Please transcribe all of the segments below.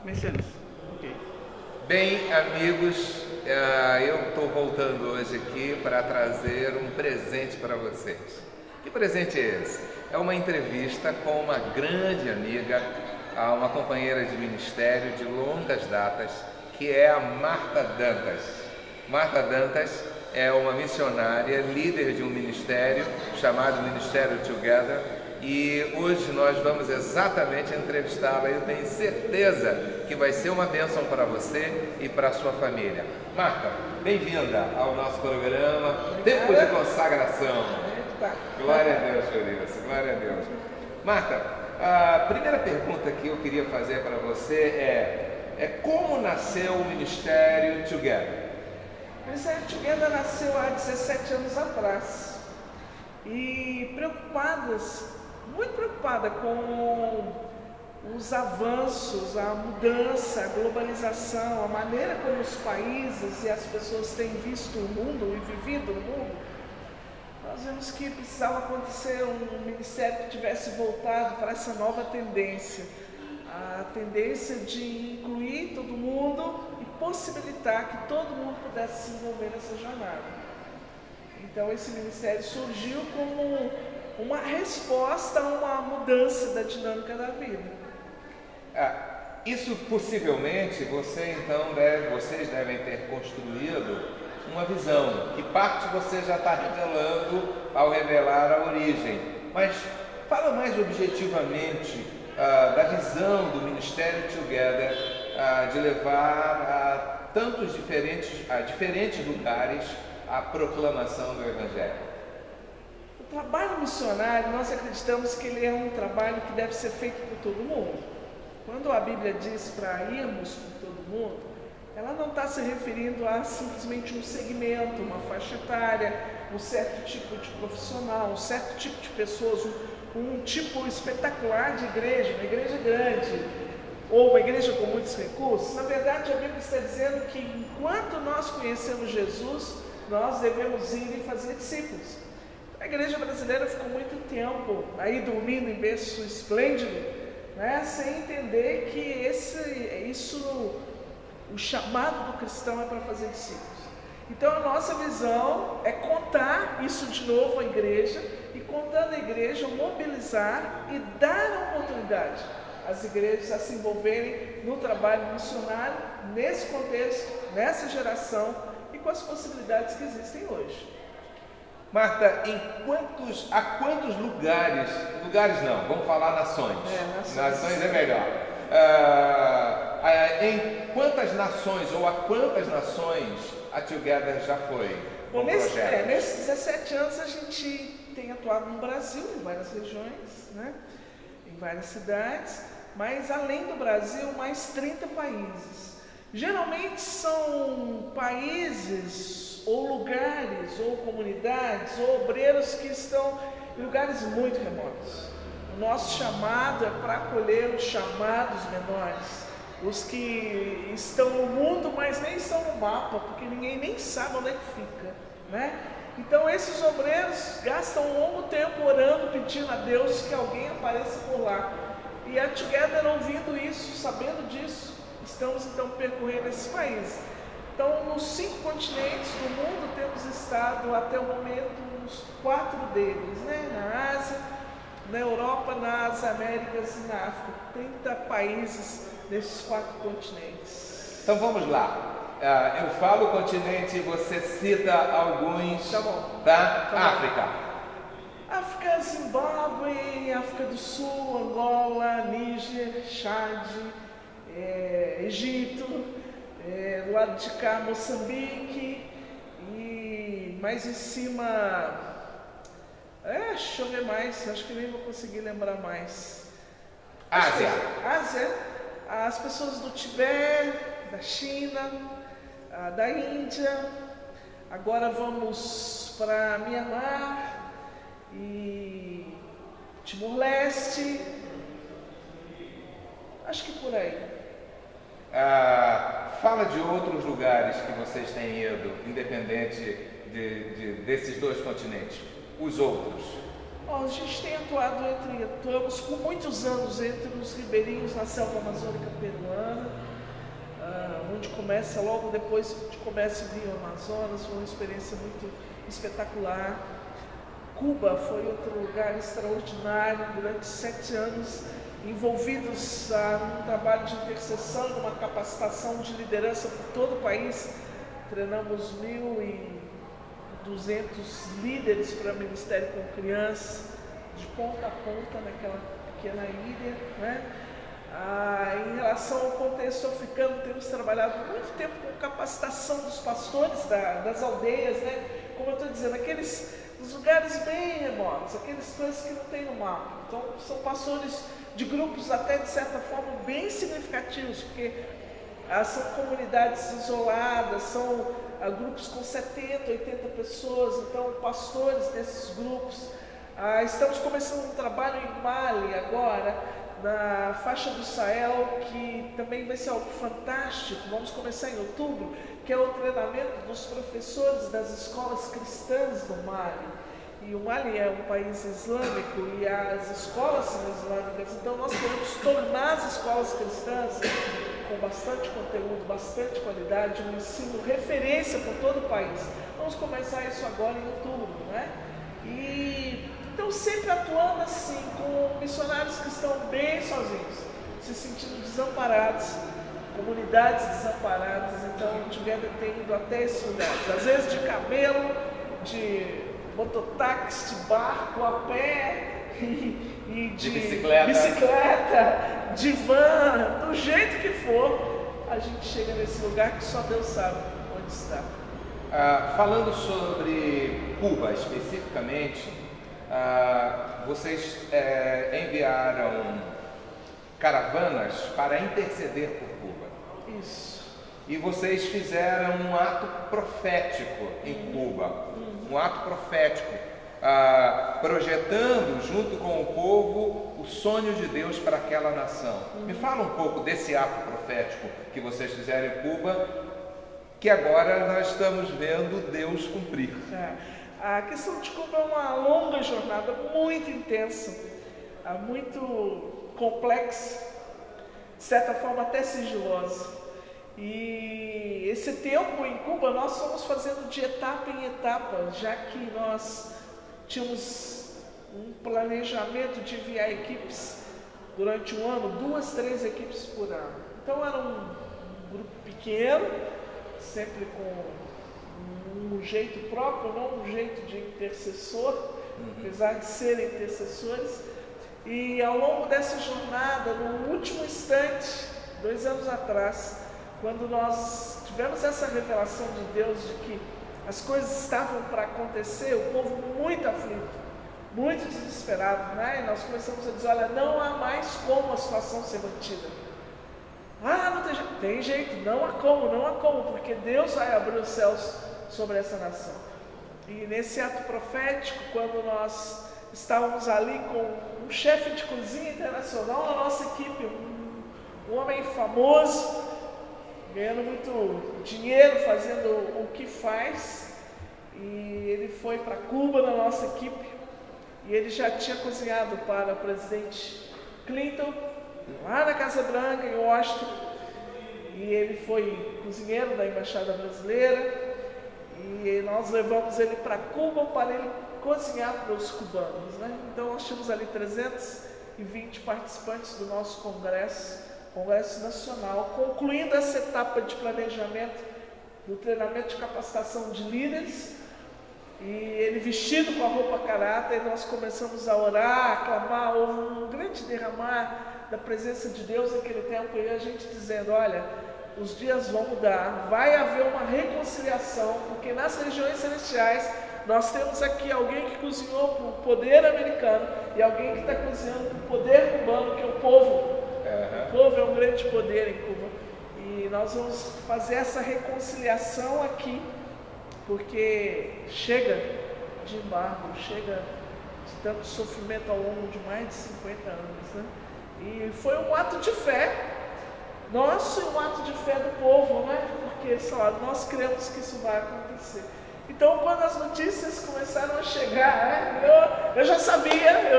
Messianos. Ok. Bem, amigos, eu estou voltando hoje aqui para trazer um presente para vocês. Que presente é esse? É uma entrevista com uma grande amiga, uma companheira de ministério de longas datas, que é a Marta Dantas. Marta Dantas é uma missionária, líder de um ministério chamado Ministério Together, e hoje nós vamos exatamente entrevistá-la. Eu tenho certeza que vai ser uma bênção para você e para a sua família. Marta, bem-vinda ao nosso programa Tempo de Consagração. Glória a Deus, Feliz, glória a Deus. Marta, a primeira pergunta que eu queria fazer para você é como nasceu o Ministério Together? O Ministério Together nasceu há 17 anos atrás e muito preocupada com os avanços, a mudança, a globalização, a maneira como os países e as pessoas têm visto o mundo e vivido o mundo. Nós vimos que precisava acontecer um ministério que tivesse voltado para essa nova tendência, a tendência de incluir todo mundo e possibilitar que todo mundo pudesse se envolver nessa jornada. Então esse ministério surgiu como uma resposta a uma mudança da dinâmica da vida. Isso possivelmente vocês devem ter construído uma visão, que parte você já está revelando ao revelar a origem. Mas fala mais objetivamente da visão do Ministério Together, de levar a diferentes lugares a proclamação do Evangelho. O trabalho missionário, nós acreditamos que ele é um trabalho que deve ser feito por todo mundo. Quando a Bíblia diz para irmos por todo mundo, ela não está se referindo a simplesmente um segmento, uma faixa etária, um certo tipo de profissional, um certo tipo de pessoas, um tipo espetacular de igreja, uma igreja grande, ou uma igreja com muitos recursos. Na verdade, a Bíblia está dizendo que enquanto nós conhecemos Jesus, nós devemos ir e fazer discípulos. A igreja brasileira ficou muito tempo aí dormindo em berço esplêndido, né, sem entender que o chamado do cristão é para fazer discípulos. Então a nossa visão é contar isso de novo à igreja e, contando a igreja, mobilizar e dar a oportunidade às igrejas a se envolverem no trabalho missionário, nesse contexto, nessa geração e com as possibilidades que existem hoje. Marta, a quantos lugares não, vamos falar nações. Nações é melhor. Em quantas nações ou a quantas nações a Together já foi? Bom, nesses 17 anos a gente tem atuado no Brasil, em várias regiões, né? Em várias cidades, mas além do Brasil, mais 30 países. Geralmente são países ou lugares, ou comunidades, ou obreiros que estão em lugares muito remotos. O nosso chamado é para acolher os chamados menores, os que estão no mundo, mas nem estão no mapa, porque ninguém nem sabe onde é que fica, né? Então esses obreiros gastam um longo tempo orando, pedindo a Deus que alguém apareça por lá. E a Together, ouvindo isso, sabendo disso, estamos então percorrendo esses países. Então, nos 5 continentes do mundo, temos estado até o momento nos 4 deles, né? Na Ásia, na Europa, nas Américas e na África. 30 países nesses 4 continentes. Então vamos lá. Eu falo continente e você cita alguns. Tá bom. Tá? África. África, Zimbábue, África do Sul, Angola, Níger, Chad, Egito. Do lado de cá, Moçambique, e mais em cima, deixa eu ver mais, acho que nem vou conseguir lembrar mais. Ásia, as pessoas do Tibete, da China, da Índia, agora vamos para Mianmar e Timor-Leste, acho que por aí. Fala de outros lugares que vocês têm ido, independente desses 2 continentes, os outros. Bom, a gente tem atuamos por muitos anos entre os ribeirinhos na selva amazônica peruana, começa logo depois de começa o Rio Amazonas, foi uma experiência muito espetacular. Cuba foi outro lugar extraordinário, durante 7 anos envolvidos num trabalho de intercessão, numa capacitação de liderança por todo o país. Treinamos 1.200 líderes para ministério com crianças, de ponta a ponta naquela pequena ilha, né? Em relação ao contexto africano, temos trabalhado muito tempo com capacitação dos pastores das aldeias, né? Como eu estou dizendo, aqueles lugares bem remotos, aqueles coisas que não tem no mapa. Então, são pastores de grupos até de certa forma bem significativos, porque são comunidades isoladas, são grupos com 70, 80 pessoas, então pastores desses grupos. Estamos começando um trabalho em Mali agora, na faixa do Sahel, que também vai ser algo fantástico. Vamos começar em outubro, que é o treinamento dos professores das escolas cristãs do Mali. E o Mali é um país islâmico e as escolas são islâmicas, então nós queremos tornar as escolas cristãs com bastante conteúdo, bastante qualidade, um ensino referência por todo o país. Vamos começar isso agora em outubro, né? Então sempre atuando assim, com missionários que estão bem sozinhos, se sentindo desamparados, comunidades desamparadas. Então o Together tem ido até esses lugares, às vezes de camelo, de mototáxi, de barco, a pé e de bicicleta, de van, do jeito que for, a gente chega nesse lugar que só Deus sabe onde está. Falando sobre Cuba especificamente, vocês enviaram caravanas para interceder por Cuba. Isso. E vocês fizeram um ato profético em Cuba, um ato profético, projetando junto com o povo o sonho de Deus para aquela nação. Me fala um pouco desse ato profético que vocês fizeram em Cuba, que agora nós estamos vendo Deus cumprir. A questão de Cuba é uma longa jornada, muito intensa, muito complexa, de certa forma até sigilosa. E esse tempo em Cuba nós fomos fazendo de etapa em etapa, já que nós tínhamos um planejamento de enviar equipes durante um ano, 2, 3 equipes por ano. Então era um grupo pequeno, sempre com um jeito próprio, não um jeito de intercessor, apesar de serem intercessores. E ao longo dessa jornada, no último instante, 2 anos atrás, quando nós tivemos essa revelação de Deus de que as coisas estavam para acontecer, o povo muito aflito, muito desesperado, né? E nós começamos a dizer, olha, não há mais como a situação ser mantida. Não tem jeito. Tem jeito, não há como, porque Deus vai abrir os céus sobre essa nação. E nesse ato profético, quando nós estávamos ali com um chefe de cozinha internacional na nossa equipe, um homem famoso, ganhando muito dinheiro, fazendo o que faz, e ele foi para Cuba na nossa equipe, e ele já tinha cozinhado para o presidente Clinton, lá na Casa Branca, em Washington, e ele foi cozinheiro da Embaixada Brasileira, e nós levamos ele para Cuba para ele cozinhar para os cubanos, né? Então nós tínhamos ali 320 participantes do nosso Congresso Nacional, concluindo essa etapa de planejamento do treinamento de capacitação de líderes, e ele vestido com a roupa caráter, nós começamos a orar, a clamar, houve um grande derramar da presença de Deus naquele tempo, e a gente dizendo, olha, os dias vão mudar, vai haver uma reconciliação, porque nas regiões celestiais nós temos aqui alguém que cozinhou para o poder americano e alguém que está cozinhando para o poder cubano, que é o povo. O povo é um grande poder em Cuba, e nós vamos fazer essa reconciliação aqui, porque chega de embargo, chega de tanto sofrimento ao longo de mais de 50 anos, né? E foi um ato de fé nosso e um ato de fé do povo, né? Porque nós cremos que isso vai acontecer. Então, quando as notícias começaram a chegar, né? eu já sabia.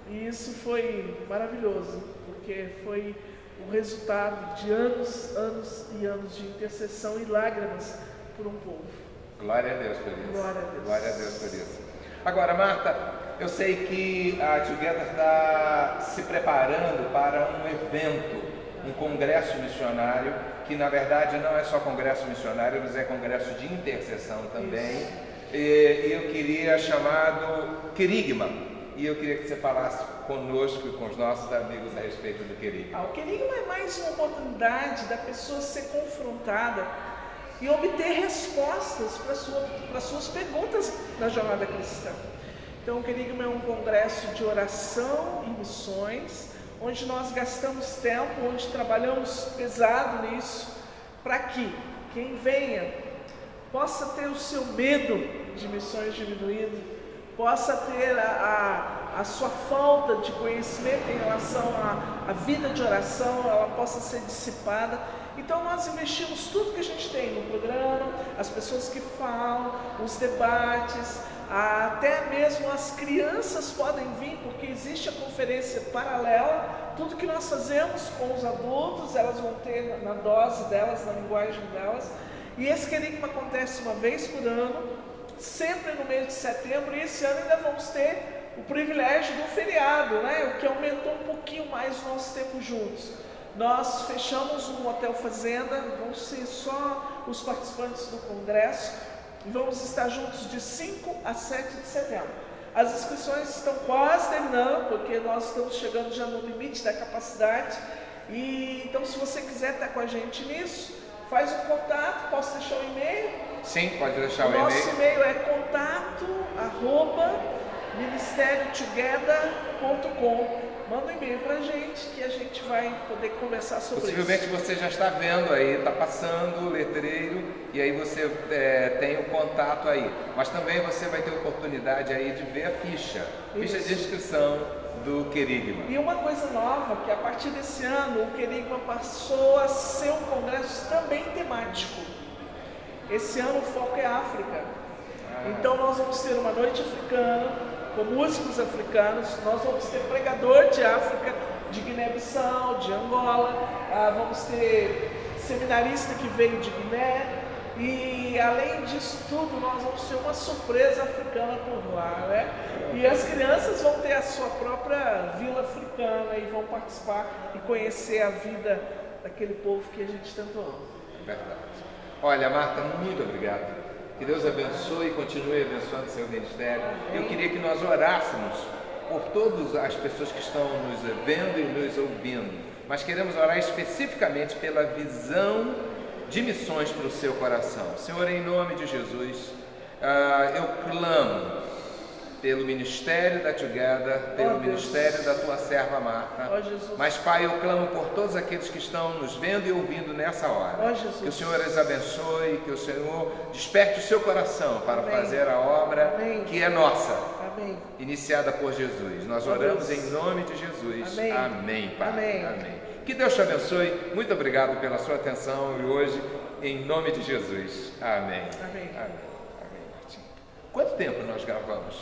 E isso foi maravilhoso, porque foi o resultado de anos e anos de intercessão e lágrimas por um povo. Glória a Deus por isso. Glória a Deus. Glória a Deus por isso. Agora, Marta, eu sei que a Together está se preparando para um evento, um congresso missionário, que na verdade não é só congresso missionário, mas é congresso de intercessão também. E eu queria chamado Querigma. E eu queria que você falasse conosco e com os nossos amigos a respeito do Querigma. O Querigma é mais uma oportunidade da pessoa ser confrontada e obter respostas para suas perguntas na jornada cristã. Então, o Querigma é um congresso de oração e missões, onde nós gastamos tempo, onde trabalhamos pesado nisso, para que quem venha possa ter o seu medo de missões diminuído, possa ter a sua falta de conhecimento em relação à vida de oração, ela possa ser dissipada. Então nós investimos tudo que a gente tem no programa, as pessoas que falam, os debates, até mesmo as crianças podem vir, porque existe a conferência paralela, tudo que nós fazemos com os adultos, elas vão ter na dose delas, na linguagem delas. E esse Querigma acontece uma vez por ano, sempre no mês de setembro, e esse ano ainda vamos ter o privilégio do feriado, né? O que aumentou um pouquinho mais o nosso tempo juntos. Nós fechamos um hotel fazenda, vão ser só os participantes do congresso, e vamos estar juntos de 5 a 7 de setembro. As inscrições estão quase terminando, porque nós estamos chegando já no limite da capacidade, e então se você quiser estar com a gente nisso, faz um contato, posso deixar o e-mail? Sim, pode deixar o e-mail. Nosso e-mail é contato@ministerietogether.com. Manda um e-mail para a gente que a gente vai poder conversar sobre Possivelmente isso. você já está vendo aí, está passando o letreiro e aí você tem o contato aí. Mas também você vai ter a oportunidade aí de ver a ficha de inscrição do Querigma. E uma coisa nova, que a partir desse ano o Querigma passou a ser um congresso também temático. Esse ano o foco é África. Então nós vamos ter uma noite africana, com músicos africanos, nós vamos ter pregador de África, de Guiné-Bissau, de Angola, vamos ter seminarista que veio de Guiné, e além disso tudo nós vamos ter uma surpresa africana por lá, né? E as crianças vão ter a sua própria vila africana e vão participar e conhecer a vida daquele povo que a gente tanto ama. Verdade. Olha, Marta, muito obrigado. Que Deus abençoe e continue abençoando o seu ministério. Eu queria que nós orássemos por todas as pessoas que estão nos vendo e nos ouvindo, mas queremos orar especificamente pela visão de missões para o seu coração. Senhor, em nome de Jesus, eu clamo pelo ministério da Together, pelo ministério da tua serva Marta. Mas, Pai, eu clamo por todos aqueles que estão nos vendo e ouvindo nessa hora. Que o Senhor os abençoe, que o Senhor desperte o seu coração para fazer a obra que é nossa, iniciada por Jesus. Nós oramos em nome de Jesus. Amém, Pai. Amém. Que Deus te abençoe. Muito obrigado pela sua atenção e hoje, em nome de Jesus. Amém. Amém. Quanto tempo nós gravamos?